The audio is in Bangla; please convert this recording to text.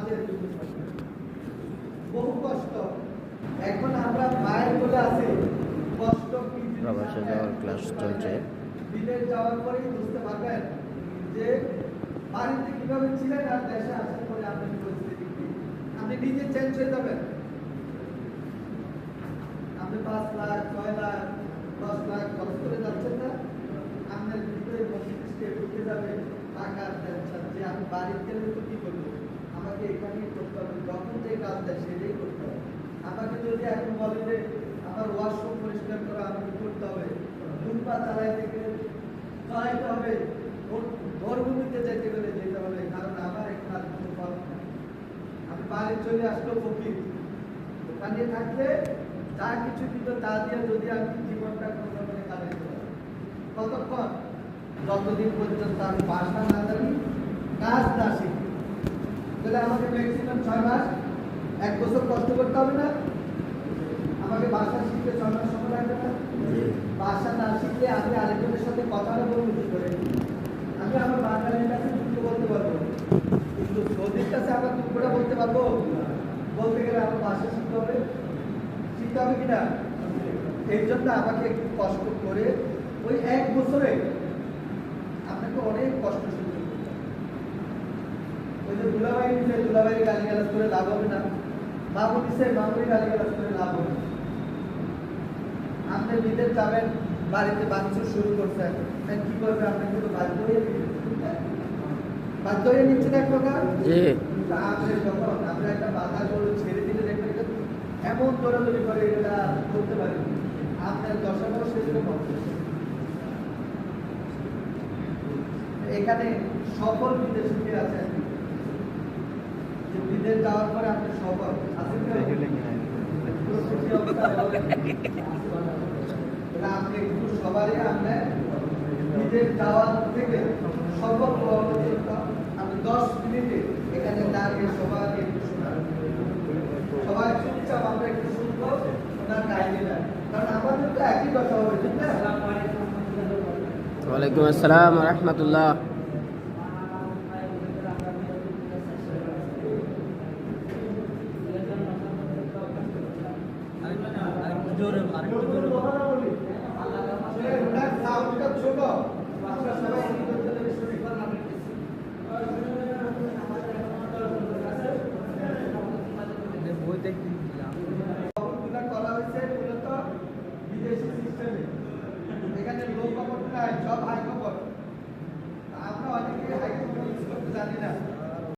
হাতের বহু কষ্ট। এখন আমরা মায়ের কোলে আছি, কষ্ট কি প্রবাসে যাওয়ার ক্লাস চলছে। বিদেশ যাওয়ার পরেই বুঝতে পারবেন যে বাড়িতে কিভাবে ছিলেন আর দেশে আসার পরে আপনার পরিস্থিতি কি। আপনি নিজে চেঞ্জ হয়ে যাবেন। আপনি 5 লাখ 6 লাখ 10 লাখ খরচ করে যাচ্ছেন না, আপনার ভিতরে মস্তিষ্কে ঢুকে যাবে টাকার টেনশন যে আমি বাড়িতে গেলে তো কি করবো, আমাকে এখানেই করতে হবে, যখন যে কাজ দেয় সেটাই করতে হবে। আমাকে যদি এখন বলে যে আমার ওয়াশরুম পরিষ্কার করা আমাকে করতে হবে, দুপা চালাইতে গেলে চালাইতে হবে, মরুভূমিতে যেতে গেলে যেতে হবে, কারণ আমার এখন আর কোনো পথ নেই। আমি বাড়ি চলে আসলো ফকির, ওখানে থাকলে যা কিছু দিত তা দিয়ে যদি আমি জীবনটা কোনো করে কাটাইতে পারি। কতক্ষণ? যতদিন পর্যন্ত আমি ভাষা না জানি, কাজ না শিখি। তাহলে আমাকে ম্যাক্সিমাম 6 মাস 1 বছর কষ্ট করতে হবে না? আমাকে ভাষা শিখতে 6 মাস সময় লাগবে না? ভাষা না শিখলে আমি আরেকজনের সাথে কথা বলবো কি করে? আমি আমার বাঙালির কাছে দুঃখ বলতে পারবো, কিন্তু সৌদির কাছে আমার দুঃখটা বলতে পারবো? বলতে গেলে আমার ভাষা শিখতে হবে কিনা? এই জন্য আমাকে একটু কষ্ট করে ওই 1 বছরে আপনাকে অনেক কষ্ট সহ্য করতে হবে। ওই যে দুলাভাই নিচে দুলাভাই গালিগালাজ করে লাভ হবে না, মামু নিচে মামুই গালিগালাজ করে লাভ হবে না। আপনি বিদেশ যাবেন, বাড়িতে বাচ্চা শুরু করছেন, কি করবে? আপনাকে তো বাধ্য হয়ে নিচ্ছেন এক প্রকার। আপনি যখন আপনার একটা বাধা করে ছেড়ে দিলে দেখবেন এমন দৌড়াদৌড়ি করে এটা করতে পারেন, আপনার দশাটাও সেরকম। এখানে সফল বিদেশি আছেন, যে বিদেশ যাওয়ার পরে আপনি সফল আছেন, আপনি একটু সবারই আপনার বিদেশ যাওয়ার থেকে সফল হওয়ার জন্য আপনি 10 মিনিটে এখানে দাঁড়িয়ে সবাইকে একটু শোনাবেন। সবাই চুপচাপ আমরা একটু শুনবো ওনার কাহিনীটা, কারণ আমাদের তো একই কথা হবে, ঠিক না? ওয়ালাইকুম আসসালাম ওয়া রাহমাতুল্লাহ। জোরে